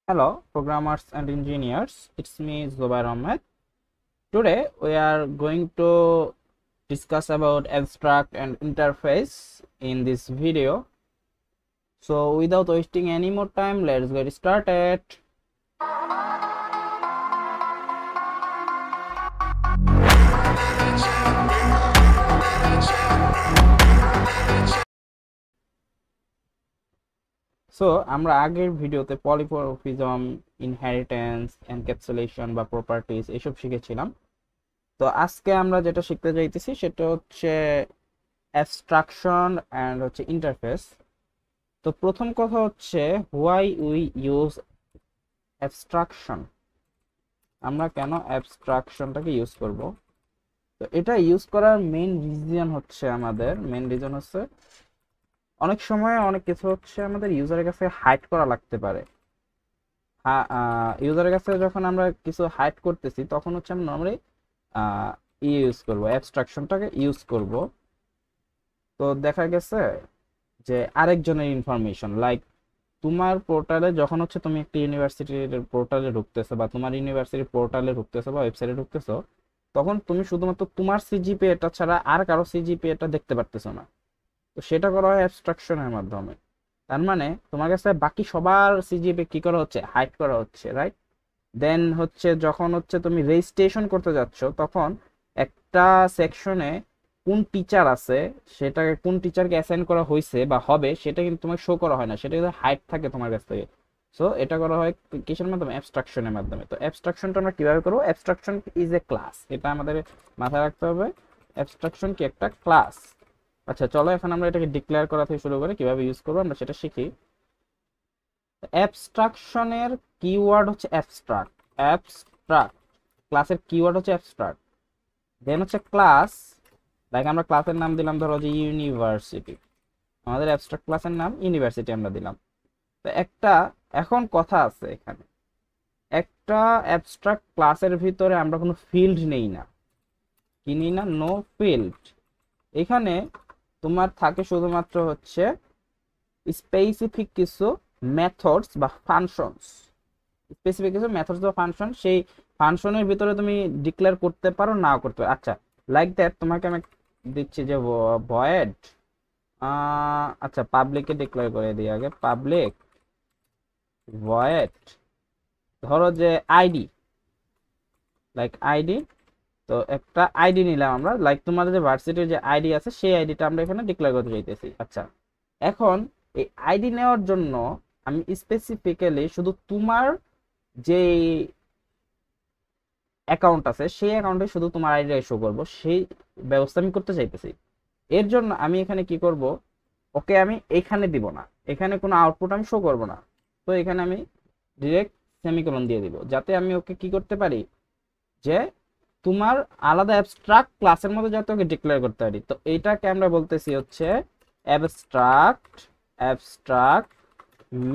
Hello, programmers and engineers. It's me, Zubair Ahmed. Today, we are going to discuss about abstract and interface in this video. So, without wasting any more time, let's get started. So আমরা আগের ভিডিওতে polymorphism, inheritance, encapsulation বা properties এসব শিখেছিলাম। তো আজকে আমরা যেটা শিখতে যাইতেছি সেটা হচ্ছে অ্যাবস্ট্রাকশন অ্যান্ড হচ্ছে ইন্টারফেস। তো প্রথম কথা হচ্ছে হোয়াই উই ইউজ অ্যাবস্ট্রাকশন, আমরা কেন অ্যাবস্ট্রাকশনটাকে ইউজ করব। তো এটা ইউজ করার মেইন রিজন হচ্ছে অনেক সময় অনেক কিছু হচ্ছে আমাদের ইউজারের কাছে হাইড করা লাগতে পারে। হ্যাঁ, ইউজারের কাছে যখন আমরা কিছু হাইড করতেছি তখন হচ্ছে আমরা নর্মালি ইউজ করবো, অ্যাবস্ট্রাকশনটাকে ইউজ করব। তো দেখা গেছে যে আরেকজনের ইনফরমেশন, লাইক তোমার পোর্টালে যখন হচ্ছে তুমি একটা ইউনিভার্সিটির পোর্টালে ঢুকতেছো বা তোমার ইউনিভার্সিটির পোর্টালে ঢুকতেছো বা ওয়েবসাইটে ঢুকতেছো, তখন তুমি শুধুমাত্র তোমার সিজিপিএটা ছাড়া আর কারো সিজিপিএটা দেখতে পারতেছো না। তো সেটা করা হয় অ্যাবস্ট্রাকশনের মাধ্যমে। তার মানে তোমার কাছে বাকি সবার সিজিপিএ কি করা হচ্ছে, হাইড করা হচ্ছে, রাইট? দেন হচ্ছে যখন হচ্ছে তুমি রেজিস্ট্রেশন করতে যাচ্ছ তখন একটা সেকশনে কোন টিচার আছে, সেটাকে কোন টিচারকে অ্যাসাইন করা হয়েছে বা হবে সেটা কিন্তু তোমাকে শো করা হয় না, সেটা কিন্তু হাইড থাকে তোমার কাছ থেকে। সো এটা করা হয় কিসের মাধ্যমে? অ্যাবস্ট্রাকশনের মাধ্যমে। তো অ্যাবস্ট্রাকশনটা আমরা কিভাবে করবো? অ্যাবস্ট্রাকশন ইজ এ ক্লাস, এটা আমাদের মাথায় রাখতে হবে। অ্যাবস্ট্রাকশন কি একটা ক্লাস। আচ্ছা চলো এখন আমরা এটাকে ডিক্লেয়ার করা থেকে শুরু করে কিভাবে ইউজ করবো আমরা সেটা শিখি। অ্যাবস্ট্রাকশনের কিওয়ার্ড হচ্ছে অ্যাবস্ট্রাক্ট। অ্যাবস্ট্রাক্ট ক্লাসের কিওয়ার্ড হচ্ছে অ্যাবস্ট্রাক্ট। দেন হচ্ছে ক্লাস, লাইক আমরা ক্লাসের নাম দিলাম ধরো যে ইউনিভার্সিটি, আমাদের অ্যাবস্ট্রাক্ট ক্লাসের নাম ইউনিভার্সিটি আমরা দিলাম। তো এখন কথা আছে এখানে, একটা অ্যাবস্ট্রাক্ট ক্লাসের ভিতরে আমরা কোনো ফিল্ড নেই না। কি নেই না? No field. এখানে তোমার থাকে শুধুমাত্র হচ্ছে স্পেসিফিক কিছু মেথডস বা ফাংশনস। স্পেসিফিক কিছু মেথডস বা ফাংশন, সেই ফাংশনের ভিতরে তুমি ডিক্লেয়ার করতে পারো, নাও করতে পারো। আচ্ছা লাইক দ্যাট তোমাকে আমি দিচ্ছি যে ভয়েড, আচ্ছা পাবলিকে ডিক্লেয়ার করে দিই আগে, পাবলিক ভয়েড ধরো যে আইডি, লাইক আইডি। তো একটা আইডি নিলাম আমরা, লাইক তোমাদের যে ভার্সিটির যে আইডি আছে সেই আইডিটা আমরা এখানে ডিক্লেয়ার করতে চাইতেছি। আচ্ছা এখন এই আইডি নেওয়ার জন্য আমি স্পেসিফিক্যালি শুধু তোমার যে অ্যাকাউন্ট আছে সেই অ্যাকাউন্টে শুধু তোমার আইডিটা শো করব, সেই ব্যবস্থা আমি করতে চাইতেছি। এর জন্য আমি এখানে কি করব, ওকে আমি এখানে দিব না, এখানে কোনো আউটপুট আমি শো করব না। তো এখানে আমি ডিরেক্ট সেমিকোলন দিয়ে দিব, যাতে আমি ওকে কি করতে পারি, যে তোমার আলাদা অ্যাবস্ট্রাক্ট ক্লাসের মধ্যে যাতে ওকে ডিক্লেয়ার করতে পারি। তো এইটাকে আমরা বলতেছি হচ্ছে অ্যাবস্ট্রাক্ট অ্যাবস্ট্রাক্ট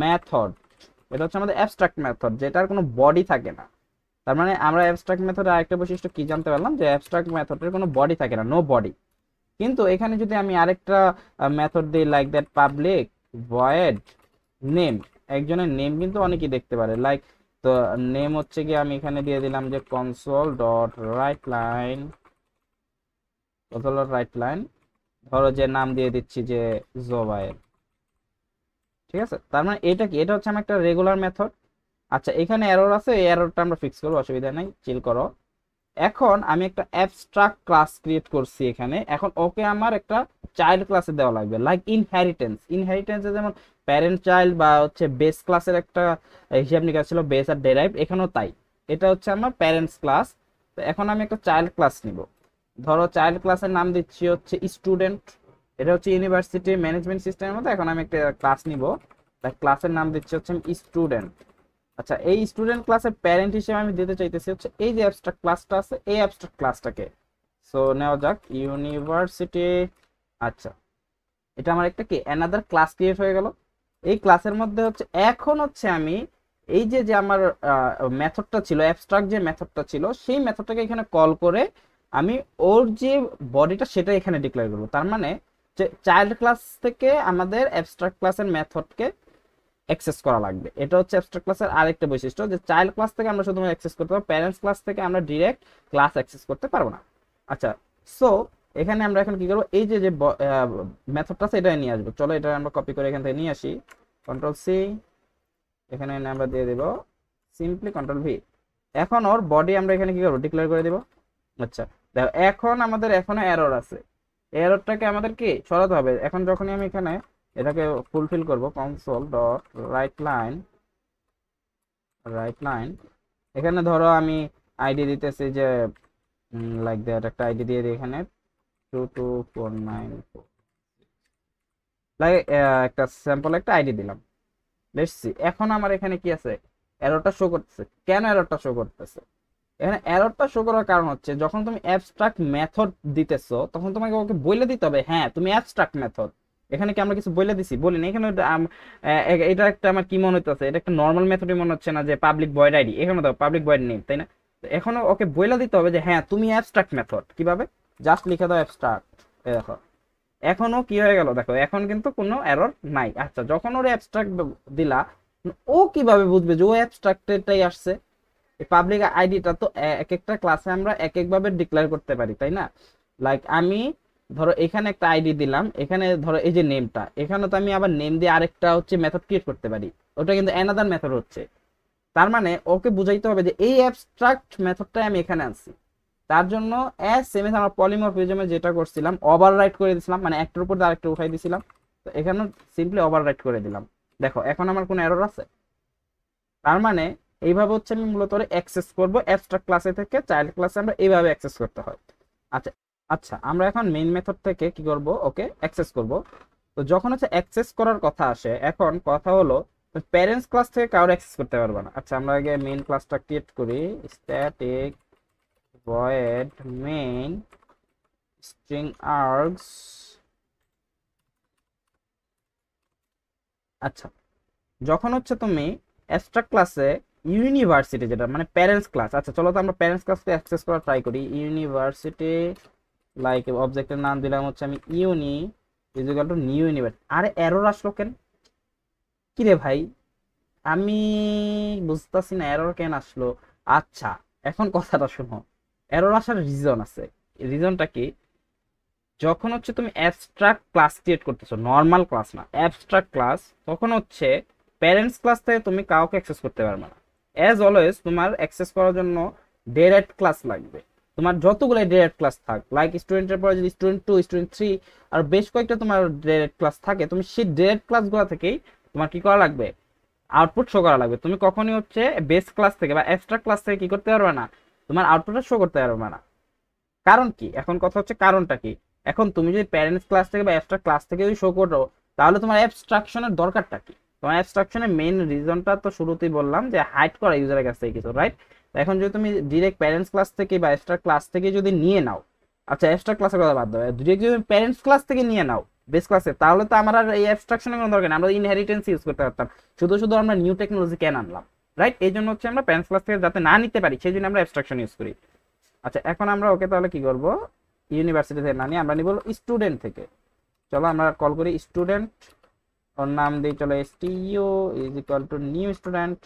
মেথড। এটা হচ্ছে আমাদের অ্যাবস্ট্রাক্ট মেথড, যেটার কোনো বডি থাকে না। তার মানে আমরা অ্যাবস্ট্রাক্ট মেথডের আরেকটা বৈশিষ্ট্য কি জানতে পারলাম, যে অ্যাবস্ট্রাক্ট মেথডের কোনো বডি থাকে না, নো বডি। কিন্তু এখানে যদি আমি আরেকটা মেথড দিই like that public void name, একজনের নেম কিন্তু অনেকেই দেখতে পারে, লাইক তো নেম হচ্ছে কি আমি এখানে দিয়ে দিলাম যে console dot right line, console dot right line, ধরো যে নাম দিয়ে দিচ্ছি যে জোবায়ের। ঠিক আছে, তার মানে এটা কি, এটা হচ্ছে আমার একটা রেগুলার মেথড। আচ্ছা এখানে এরর আছে, এই এররটা আমরা ফিক্স করবো, অসুবিধা নাই, চিল করো। এখন আমি একটা অ্যাবস্ট্রাক্ট ক্লাস ক্রিয়েট করছি এখানে, এখন ওকে আমার একটা চাইল্ড ক্লাসে দেওয়া লাগবে, লাইক ইনহেরিটেন্স। ইনহেরিটেন্সে যেমন প্যারেন্ট চাইল্ড বা হচ্ছে বেস ক্লাসের একটা হিসাব নিকাশ ছিল, বেস আর ডেরাইভ, এখানেও তাই। এটা হচ্ছে আমার প্যারেন্টস ক্লাস। তো এখন আমি একটা চাইল্ড ক্লাস নিব, ধরো চাইল্ড ক্লাসের নাম দিচ্ছি হচ্ছে স্টুডেন্ট। এটা হচ্ছে ইউনিভার্সিটি ম্যানেজমেন্ট সিস্টেমের মধ্যে, এখন আমি একটা ক্লাস নিব, তাই ক্লাসের নাম দিচ্ছি হচ্ছে স্টুডেন্ট। আচ্ছা এই স্টুডেন্ট ক্লাসের প্যারেন্ট হিসেবে আমি দিতে চাইতেছি হচ্ছে এই যে অ্যাবস্ট্রাক্ট ক্লাসটা আছে, এই অ্যাবস্ট্রাক্ট ক্লাসটাকে। সো নেওয়া যাক ইউনিভার্সিটি। আচ্ছা এটা আমার একটা কি অ্যানাদার ক্লাস ক্রিয়েট হয়ে গেল। এই ক্লাসের মধ্যে হচ্ছে এখন হচ্ছে আমি এই যে যে আমার মেথডটা ছিল, অ্যাবস্ট্রাক্ট যে মেথডটা ছিল, সেই মেথডটাকে এখানে কল করে আমি ওর যে বডিটা সেটা এখানে ডিক্লেয়ার করবো। তার মানে যে চাইল্ড ক্লাস থেকে আমাদের অ্যাবস্ট্রাক্ট ক্লাসের মেথডকে অ্যাক্সেস করা লাগবে। এটা হচ্ছে অ্যাবস্ট্রাক্ট ক্লাসের আরেকটা বৈশিষ্ট্য, যে চাইল্ড ক্লাস থেকে আমরা শুধুমাত্র অ্যাক্সেস করতে পারবো, প্যারেন্টস ক্লাস থেকে আমরা ডিরেক্ট ক্লাস অ্যাক্সেস করতে পারবো না। আচ্ছা, সো এখানে আমরা এখন কি করবো, এই যে যে মেথডটা আছে এটা নিয়ে আসবো। চলো এটা আমরা কপি করে এখান থেকে নিয়ে আসি, কন্ট্রোল সি, এখানে আমরা দিয়ে দেব সিম্পলি কন্ট্রোল ভি। এখন ওর বডি আমরা এখানে কি করবো, ডিক্লেয়ার করে দিব। আচ্ছা দেখো, এখন আমাদের এখনো এরর আছে, এররটাকে আমাদের কি সরাতে হবে। এখন যখনই আমি এখানে এটাকে ফুলফিল করব, কনসোল ডট রাইট লাইন, এখানে ধরো আমি আইডি দিতেছি যে লাইক দ্যাট, একটা আইডি দিয়ে দিই এখানে 22494, লাইক একটা স্যাম্পল একটা আইডি দিলাম। লেটস সি এখন আমার এখানে কি আছে, এররটা শো করতেছে। কেন এররটা শো করতেছে? এখানে এররটা শো করার কারণ হচ্ছে যখন তুমি অ্যাবস্ট্রাক্ট মেথড দিতেছো তখন তোমাকে ওকে বলে দিতে হবে হ্যাঁ তুমি অ্যাবস্ট্রাক্ট মেথড। এখানে কি আমরা কিছু বলে দিছি? বলিনি। এখানে এটা একটা আমার কি মনে হচ্ছে, এটা একটা নর্মাল মেথডই মনে হচ্ছে না, যে পাবলিক ভয়েড আইডি, এখানে দাও পাবলিক ভয়েড নেম, তাই না? তো এখনো ওকে বলে দিতে হবে যে হ্যাঁ তুমি অ্যাবস্ট্রাক্ট মেথড। কিভাবে? জাস্ট লিখে দাও অ্যাবস্ট্রাক্ট। দেখো এখনো কি হয়ে গেল, দেখো এখন কিন্তু কোনো এরর নাই। আচ্ছা, যখন ওর অ্যাবস্ট্রাক্ট দিলা, ও কিভাবে বুঝবে যে ও অ্যাবস্ট্রাক্টেডটাই আসছে? পাবলিক আইডিটা তো এক একটা ক্লাসে আমরা এক একভাবে ডিক্লেয়ার করতে পারি, তাই না? লাইক আমি ধরো এখানে একটা আইডি দিলাম, এখানে ধরো এই যে নেমটা, এখানে তো আমি আবার নেম দিয়ে আরেকটা হচ্ছে মেথড ক্রিয়েট করতে পারি, ওটা কিন্তু অ্যানাদার মেথড হচ্ছে। তার মানে ওকে বুঝাইতে হবে যে এই অ্যাবস্ট্রাক্ট মেথডটাই আমি এখানে আনছি। তার জন্য অ্যাজ সেম এজ আমরা পলিমরফিজমে যেটা করছিলাম, ওভাররাইট করে দিয়েছিলাম, মানে একটার উপর আরেকটা উঠাই দিয়েছিলাম। তো এখানে সিম্পলি ওভাররাইট করে দিলাম। দেখো এখন আমার কোনো এরর আছে? তার মানে এইভাবে হচ্ছে আমি মূলত অ্যাক্সেস করব অ্যাবস্ট্রাক্ট ক্লাসে থেকে চাইল্ড ক্লাসে আমরা এইভাবে অ্যাক্সেস করতে হয়। আচ্ছা আচ্ছা, আমরা এখন মেইন মেথড থেকে কি করব, ওকে অ্যাক্সেস করব। তো যখন হচ্ছে অ্যাক্সেস করার কথা আসে, এখন কথা হলো প্যারেন্টস ক্লাস থেকে কারো অ্যাক্সেস করতে পারবে না। আচ্ছা আমরা আগে মেইন ক্লাসটা ক্রিয়েট করি, স্ট্যাটিক ভয়েড মেইন স্ট্রিং আর্গস। আচ্ছা, যখন হচ্ছে তুমি অ্যাবস্ট্রাক্ট ক্লাসে ইউনিভার্সিটি, যেটা মানে প্যারেন্টস ক্লাস, আচ্ছা চলো তো আমরা প্যারেন্টস ক্লাসকে অ্যাক্সেস করা ট্রাই করি। ইউনিভার্সিটি, লাইক অবজেক্টের নাম দিলাম হচ্ছে আমি uni is equal to new university. আরে এরর আসলো কেন? কি রে ভাই, আমি বুঝতেছি না এরর কেন আসলো। আচ্ছা এখন কথাটা শোনো, এরর আসার রিজন আছে। রিজনটা কি? যখন হচ্ছে তুমি অ্যাবস্ট্রাক্ট ক্লাস ক্রিয়েট করতেছো, নর্মাল ক্লাস না অ্যাবস্ট্রাক্ট ক্লাস, তখন হচ্ছে প্যারেন্টস ক্লাস থেকে তুমি কাউকে অ্যাক্সেস করতে পারবে না। অ্যাজ অলওয়েজ তোমার অ্যাক্সেস করার জন্য ডিরেক্ট ক্লাস লাগবে। তোমার যতগুলো ডিরেক্ট ক্লাস থাক, লাইক স্টুডেন্টের পরে যদি স্টুডেন্ট 2, স্টুডেন্ট 3 আর বেশ কয়েকটা তোমার ডিরেক্ট ক্লাস থাকে, তুমি সেই ডিরেক্ট ক্লাসগুলো থেকেই তোমার কি করা লাগবে, আউটপুট শো করা লাগবে। তুমি কখনই হচ্ছে বেস ক্লাস থেকে বা অ্যাবস্ট্রাক্ট ক্লাস থেকে কি করতে পারবে না, তোমার আউটপুটটা শো করতে পারবে না। কারণ কি? এখন কথা হচ্ছে কারণটা কি। এখন তুমি যদি প্যারেন্টস ক্লাস থেকে বা অ্যাবস্ট্রাক্ট ক্লাস থেকে যদি শো করো, তাহলে তোমার অ্যাবস্ট্রাকশনের দরকারটা কি? তোমার অ্যাবস্ট্রাকশনের মেইন রিজনটা তো শুরুতেই বললাম যে হাইড করা ইউজারের কাছ থেকে কিছু, রাইট? এখন যদি তুমি ডিরেক্ট প্যারেন্টস ক্লাস থেকে বা অ্যাবস্ট্রাক্ট ক্লাস থেকে যদি নিয়ে নাও, আচ্ছা অ্যাবস্ট্রাক্ট ক্লাসের কথা বাদ দাও, ডিরেক্ট যদি প্যারেন্টস ক্লাস থেকে নিয়ে নাও বেস ক্লাসে, তাহলে তো আমার আর এই অ্যাবস্ট্রাকশনের কোনো দরকার নেই, আমরা ইনহেরিটেন্স ইউজ করতে পারতাম। শুধু শুধু আমরা নিউ টেকনোলজি কেন আনলাম, রাইট? এই জন্য হচ্ছে আমরা প্যারেন্টস ক্লাস থেকে যাতে না নিতে পারি সেই জন্য আমরা অ্যাবস্ট্রাকশন ইউজ করি। আচ্ছা এখন আমরা ওকে তাহলে কি করব, ইউনিভার্সিটি থেকে না নিয়ে আমরা নিব স্টুডেন্ট থেকে। চলো আমরা কল করি স্টুডেন্ট, ওর নাম দিই চলো STU is equal to new student.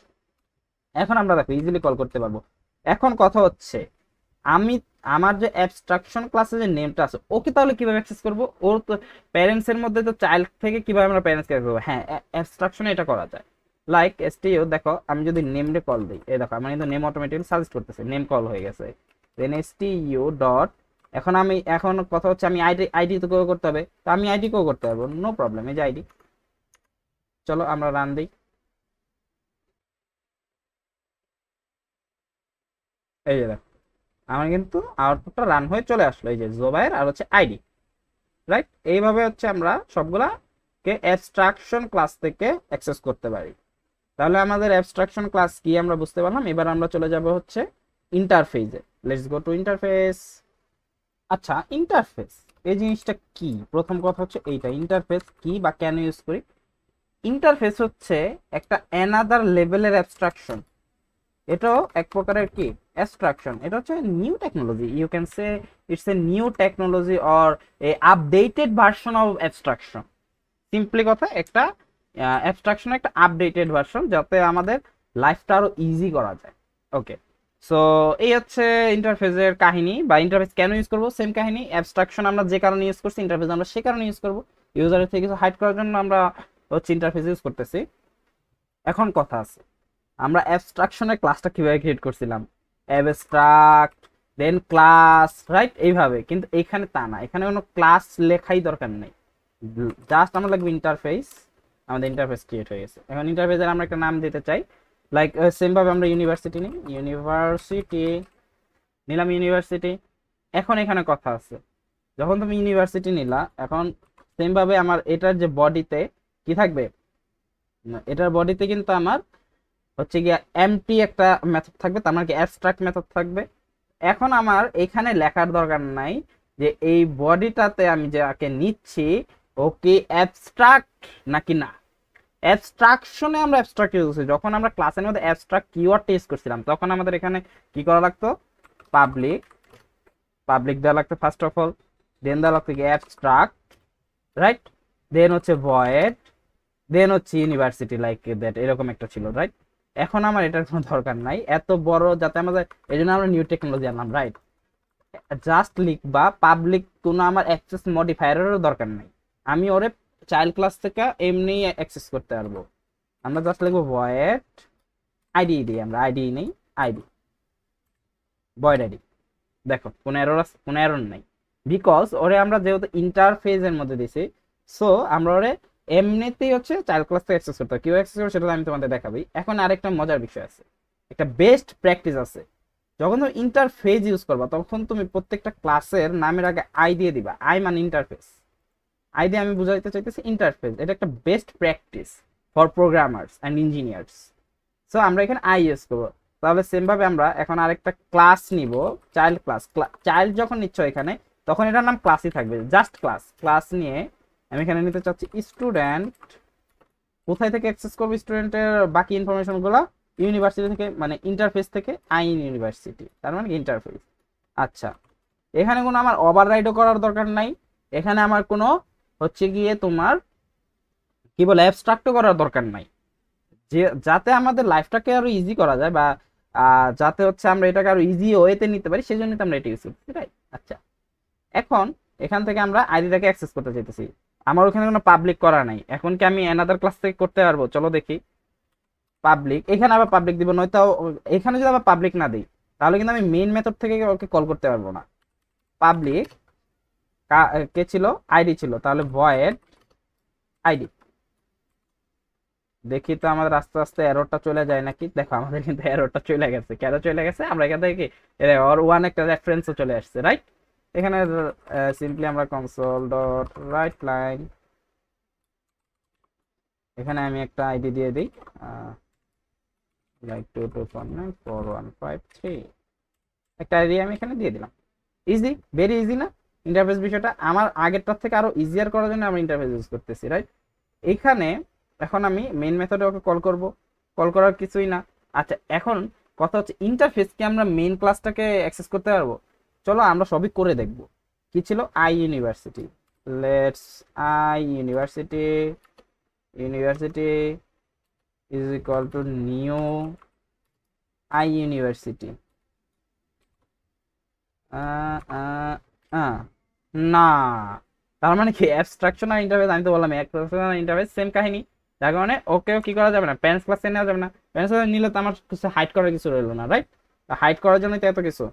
এখন আমরা দেখো ইজিলি কল করতে পারবো। এখন কথা হচ্ছে আমি আমার যে অ্যাবস্ট্রাকশন ক্লাসে যে নেমটা আছে ওকে তাহলে কিভাবে অ্যাক্সেস করব? ওর তো প্যারেন্টস এর মধ্যে তো চাইল্ড থেকে কিভাবে আমরা প্যারেন্টস কে করব? হ্যাঁ অ্যাবস্ট্রাকশনে এটা করা যায়। লাইক STU, দেখো আমি যদি নেমে কল দিই, এই দেখো আমার কিন্তু নেম অটোমেটিক্যালি সাজেস্ট করতেছে, নেম কল হয়ে গেছে। দেন STU ডট, এখন কথা হচ্ছে আমি আইডি তো করতে হবে, তো আমি আইডি করতে পারবো, নো প্রবলেম। এই যে আইডি, চলো আমরা রান দিই। এই যে দেখো আমার কিন্তু আউটপুটটা রান হয়ে চলে আসলো, এই যে জোবায়ের আর হচ্ছে আইডি, রাইট? এইভাবে হচ্ছে আমরা সবগুলাকে অ্যাবস্ট্রাকশন ক্লাস থেকে অ্যাক্সেস করতে পারি। তাহলে আমাদের অ্যাবস্ট্রাকশন ক্লাস কি আমরা বুঝতে পারলাম। এবার আমরা চলে যাব হচ্ছে ইন্টারফেসে। Let's go to interface. আচ্ছা ইন্টারফেস এই জিনিসটা কি? প্রথম কথা হচ্ছে এইটা, ইন্টারফেস কি বা কেন ইউজ করি। ইন্টারফেস হচ্ছে একটা অ্যানাদার লেভেলের অ্যাবস্ট্রাকশন। এটাও এক প্রকারের কি অ্যাবস্ট্রাকশন। এটা হচ্ছে new technology, you can say it's a new technology or a updated version of abstraction. Simply কথা একটা অ্যাবস্ট্রাকশনের একটা আপডেটেড ভার্সন, যাতে আমাদের লাইফটা আরো ইজি করা যায়। ওকে, সো এই হচ্ছে ইন্টারফেসের কাহিনী, বা ইন্টারফেস কেন ইউজ করবো সেম কাহিনী। অ্যাবস্ট্রাকশন আমরা যে কারণে ইউজ করছি, ইন্টারফেস আমরা সে কারণে ইউজ করবো, ইউজারের থেকে কিছু হাইড করার জন্য আমরা হচ্ছে ইন্টারফেস ইউজ করতেছি। এখন কথা আছে, আমরা অ্যাবস্ট্রাকশনের ক্লাসটা কিভাবে ক্রিয়েট করছিলাম, অ্যাবস্ট্রাক্ট দেন ক্লাস, রাইট, এইভাবে। কিন্তু এখানে তা না, এখানে কোনো ক্লাস লেখাই দরকার নেই, জাস্ট আমরা লাগবে ইন্টারফেস। আমাদের ইন্টারফেস ক্রিয়েট হয়ে গেছে। এখন ইন্টারফেসের আমরা একটা নাম দিতে চাই, লাইক সেম ভাবে আমরা ইউনিভার্সিটি নিই, ইউনিভার্সিটি নিলাম, ইউনিভার্সিটি। এখন এখানে কথা আছে, যখন তুমি ইউনিভার্সিটি নিলা, এখন সেম ভাবে আমার এটার যে বডিতে কি থাকবে, এটার বডিতে কিন্তু আমার হচ্ছে গিয়া এমটি একটা মেথড থাকবে, তার মানে কি অ্যাবস্ট্রাক্ট মেথড থাকবে। এখন আমার এখানে লেখার দরকার নাই যে এই বডিটাতে আমি যাকে নিচ্ছি ওকে অ্যাবস্ট্রাক্ট নাকি না। অ্যাবস্ট্রাকশনে আমরা অ্যাবস্ট্রাক্ট ইউজ করছি, যখন আমরা ক্লাসের মধ্যে অ্যাবস্ট্রাক্ট কিওয়ার্ড টেস্ট করছিলাম, তখন আমাদের এখানে কি করা লাগতো, পাবলিক, পাবলিক দেওয়া লাগতো ফার্স্ট অফ অল, দেন দেওয়া লাগতো কি অ্যাবস্ট্রাক্ট, রাইট, দেন হচ্ছে ভয়েড, দেন হচ্ছে ইউনিভার্সিটি, লাইক দ্যাট, এরকম একটা ছিল, রাইট। এখন আমার এটার কোনো দরকার নাই এত বড়, যাতে আমাদের, এই জন্য আমরা নিউ টেকনোলজি আনলাম, রাইট। জাস্ট লিখবা পাবলিক, কোনো আমার অ্যাক্সেস মডিফায়ারেরও দরকার নাই, আমি ওরে চাইল্ড ক্লাস থেকে এমনি অ্যাক্সেস করতে পারবো। আমরা জাস্ট লিখবো ভয়েড আইডি, দিই আমরা আইডি নেই, আইডি, ভয়েড আইডি। দেখো কোনো এরর আছে, কোনো এরর নাই, বিকজ ওরে আমরা যেহেতু ইন্টারফেসের মধ্যে দিছি, সো আমরা ওরে এমনিতেই হচ্ছে চাইল্ড ক্লাস থেকে অ্যাক্সেস করতে হবে। কিভাবে অ্যাক্সেস করবে সেটা আমি তোমাদের দেখাবি। এখন আরেকটা মজার বিষয় আছে, একটা বেস্ট প্র্যাকটিস আছে, যখন তুমি ইন্টারফেস ইউজ করবা তখন তুমি প্রত্যেকটা ক্লাসের নামের আগে আই দিয়ে দিবা, আই মানে ইন্টারফেস, আই দিয়ে আমি বুঝাইতে চাইতেছি ইন্টারফেস। এটা একটা best practice for programmers and engineers. So আমরা এখানে আই ইউজ করবো। তাহলে সেম ভাবে আমরা এখন আরেকটা ক্লাস নিব, চাইল্ড ক্লাস। চাইল্ড যখন নিচ্ছ এখানে, তখন এটার নাম ক্লাসই থাকবে, জাস্ট ক্লাস। ক্লাস নিয়ে আমি এখানে নিতে চাচ্ছি স্টুডেন্ট। কোথায় থেকে অ্যাক্সেস করবো স্টুডেন্টের বাকি ইনফরমেশন গুলো, ইউনিভার্সিটি থেকে, মানে ইন্টারফেস থেকে, আই ইউনিভার্সিটি, তার মানে ইন্টারফেস। আচ্ছা, এখানে কোনো আমার ওভাররাইডও করার দরকার নাই, এখানে আমার কোনো হচ্ছে গিয়ে তোমার কি বলে অ্যাবস্ট্রাক্টও করার দরকার নাই, যে যাতে আমাদের লাইফটাকে আরো ইজি করা যায়, বা যাতে হচ্ছে আমরা এটাকে আরো ইজি ওয়েতে নিতে পারি, সেই জন্য আমরা এটা ইউজ করছি, রাইট। আচ্ছা, এখন এখান থেকে আমরা আইডিটাকে অ্যাক্সেস করতে চাইতেছি, আমার ওখানে কোনো পাবলিক করা নাই। এখন কি আমি অ্যানাদার ক্লাস থেকে করতে পারবো? চলো দেখি। পাবলিক, এখানে আবার পাবলিক দিব, নয়তো এখানে যদি আবার পাবলিক না দিই, তাহলে কিন্তু আমি মেইন মেথড থেকে ওকে কল করতে পারবো না। পাবলিক কে ছিল, আইডি ছিল, তাহলে ভয়েড আইডি। দেখি তো আমাদের আস্তে আস্তে এররটা চলে যায় নাকি। দেখো আমাদের কিন্তু এররটা চলে গেছে। কেন চলে গেছে? আমরা এখান থেকে কি ওর ওয়ান একটা রেফারেন্সও চলে আসছে, রাইট। এখানে সিম্পলি আমরা কনসোল ডট রাইট লাইন, এখানে আমি একটা আইডি দিয়ে দিই, লাইক 2249415 একটা আইডি আমি এখানে দিয়ে দিলাম। ইজি, ভেরি ইজি না ইন্টারফেস বিষয়টা? আমার আগেরটার থেকে আরো ইজিয়ার করার জন্য আমরা ইন্টারফেস ইউজ করতেছি, রাইট। এখানে এখন আমি মেইন মেথডে ওকে কল করব, কল করার কিছুই না। আচ্ছা, এখন কথা হচ্ছে ইন্টারফেস কি আমরা মেইন ক্লাসটাকে অ্যাক্সেস করতে পারবো? চলো আমরা সবই করে দেখব। কি ছিল? I university, let's I university, university is equal to new I university. না, তার মানে কি অ্যাবস্ট্রাকশন আর ইন্টারফেস? আমি তো বললাম অ্যাবস্ট্রাকশন আর ইন্টারফেস সেম কাহিনী, যার কারণে ওকেও কি করা যাবে না, প্যারেন্টস ক্লাসে নেওয়া যাবে না। প্যারেন্টস ক্লাসে নিলে তো আমার কিছু হাইড করার কিছু রইলো না, রাইট। হাইড করার জন্যই তো এত কিছু।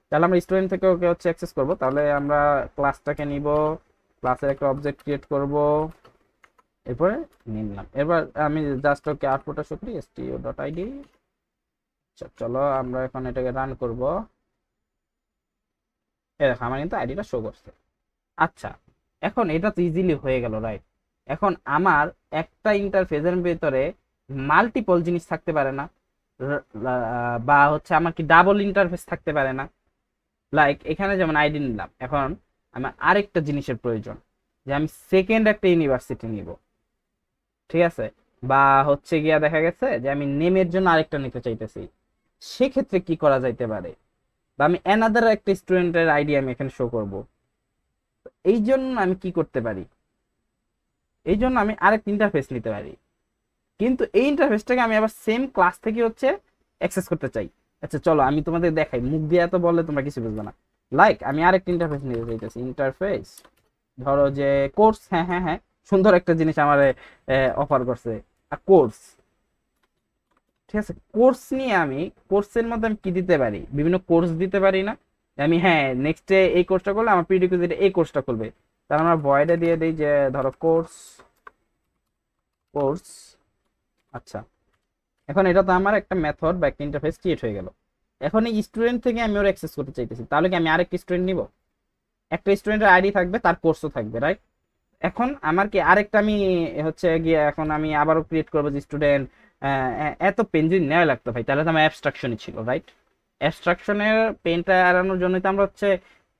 তাহলে আমরা স্টুডেন্ট থেকে ওকে হচ্ছে অ্যাক্সেস করব। তাহলে আমরা ক্লাসটাকে নিব, ক্লাসের একটা অবজেক্ট ক্রিয়েট করব, এরপরে নিলাম। এবার আমি জাস্ট ওকে আউটপুটটা শো করি stu.id। আচ্ছা, চলো আমরা এখন এটাকে রান করব। এই দেখো আমার কিন্তু আইডিটা শো করছে। আচ্ছা, এখন এটা তো ইজিলি হয়ে গেল, রাইট। এখন আমার একটা ইন্টারফেসের ভিতরে মাল্টিপল জিনিস থাকতে পারে না, বা হচ্ছে আমার কি ডাবল ইন্টারফেস থাকতে পারে না? লাইক এখানে যেমন আইডি নিলাম, এখন আমার আরেকটা জিনিসের প্রয়োজন, যে আমি সেকেন্ড একটা ইউনিভার্সিটি নিব, ঠিক আছে? বা হচ্ছে গিয়া দেখা গেছে যে আমি নেমের জন্য আরেকটা নিতে চাইতেছি, সেক্ষেত্রে কি করা যাইতে পারে? বা আমি অ্যানাদার একটা স্টুডেন্টের আইডি আমি এখানে শো করব, এই জন্য আমি কি করতে পারি? এই জন্য আমি আরেকটা ইন্টারফেস নিতে পারি। কিন্তু এই ইন্টারফেসটাকে আমি আবার সেম ক্লাস থেকে হচ্ছে অ্যাক্সেস করতে চাই। আচ্ছা চলো আমি তোমাদের দেখাই, মুখ দিয়ে এত বললে তোমরা কিছু বুঝবে না। লাইক আমি আরেকটা ইন্টারফেস নিতে চাইতেছি, ইন্টারফেস ধরো যে কোর্স, হ্যাঁ হ্যাঁ হ্যাঁ, সুন্দর একটা জিনিস আমার অফার করছে কোর্স। ঠিক আছে, কোর্স নিয়ে আমি কোর্সের মধ্যে আমি কি দিতে পারি, বিভিন্ন কোর্স দিতে পারি না আমি, হ্যাঁ নেক্সটে এই কোর্সটা করলে আমার প্রিরিকুইজিটে এই কোর্সটা করবে, তাহলে আমরা ভয়েডে দিয়ে দিই যে ধরো কোর্স কোর্স। আচ্ছা এখন এটা তো আমার একটা মেথড বা একটা ইন্টারফেস ক্রিয়েট হয়ে গেল। এখন এই স্টুডেন্ট থেকে আমি ওর অ্যাক্সেস করতে চাইতেছি, তাহলে কি আমি আরেকটা স্টুডেন্ট নিব? একটা স্টুডেন্টের আইডি থাকবে, তার কোর্সও থাকবে, রাইট? এখন আমার কি আরেকটা আমি হচ্ছে গিয়ে এখন আমি আবারও ক্রিয়েট করবো যে স্টুডেন্ট, এত পেন যদি নেওয়া লাগতো ভাই, তাহলে তো আমার অ্যাবস্ট্রাকশনই ছিল, রাইট? অ্যাবস্ট্রাকশনের পেনটা এড়ানোর জন্যই তো আমরা হচ্ছে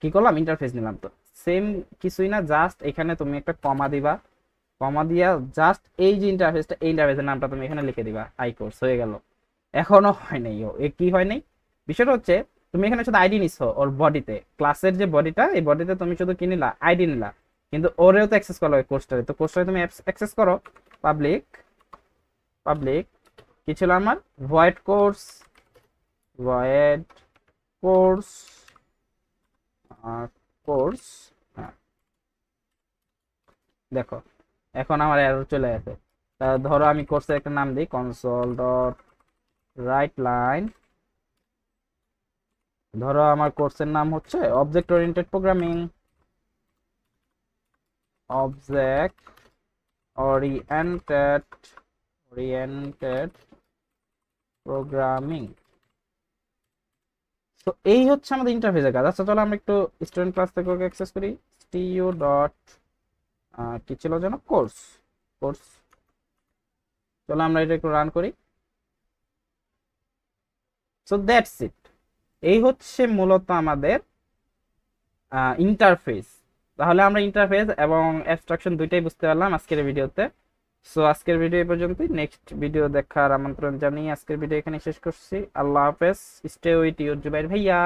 কি করলাম, ইন্টারফেস নিলাম। তো সেম কিছুই না, জাস্ট এখানে তুমি একটা কমা দিবা, কমা দিয়া জাস্ট এই যে ইন্টারফেসটা, এই ইন্টারফেসের নামটা তুমি এখানে লিখে দিবা, আই কোর্স, হয়ে গেল। এখনো হয় নাই, ও এ কি হয় নাই, বিষয়টা হচ্ছে তুমি এখানে শুধু আইডি নিছো ওর বডিতে, ক্লাসের যে বডিটা, এই বডিতে তুমি শুধু কি নিলা, আইডি নিলা, কিন্তু ওরেও তো অ্যাক্সেস করা হয় কোর্সটারে, তো কোর্সটারে তুমি অ্যাক্সেস করো পাবলিক, পাবলিক কি ছিল আমার, void course, void course, course. হ্যাঁ দেখো এখন আমার এরর চলে আসে। ধরো আমি কোর্সের একটা নাম দিই, কনসোল ডট রাইট লাইন, ধরো আমার কোর্সের নাম হচ্ছে object oriented programming, object oriented oriented programming. তো এই হচ্ছে আমাদের ইন্টারফেসের কাজ। আচ্ছা চলো আমরা একটু স্টুডেন্ট ক্লাস থেকে ওকে অ্যাক্সেস করি, টিইউ ডট কি ছিল যেন, কোর্স, কোর্স। চলো আমরা এটা একটু রান করি। সো দ্যাটস ইট, এই হচ্ছে মূলত আমাদের ইন্টারফেস। তাহলে আমরা ইন্টারফেস এবং অ্যাবস্ট্রাকশন দুইটাই বুঝতে পারলাম আজকের ভিডিওতে। সো আজকের ভিডিও এই পর্যন্তই, নেক্সট ভিডিও দেখার আমন্ত্রণ জানিয়ে আজকের ভিডিও এখানে শেষ করছি। আল্লাহ হাফেজ, স্টে উইথ ইউর জুবাইর ভাইয়া।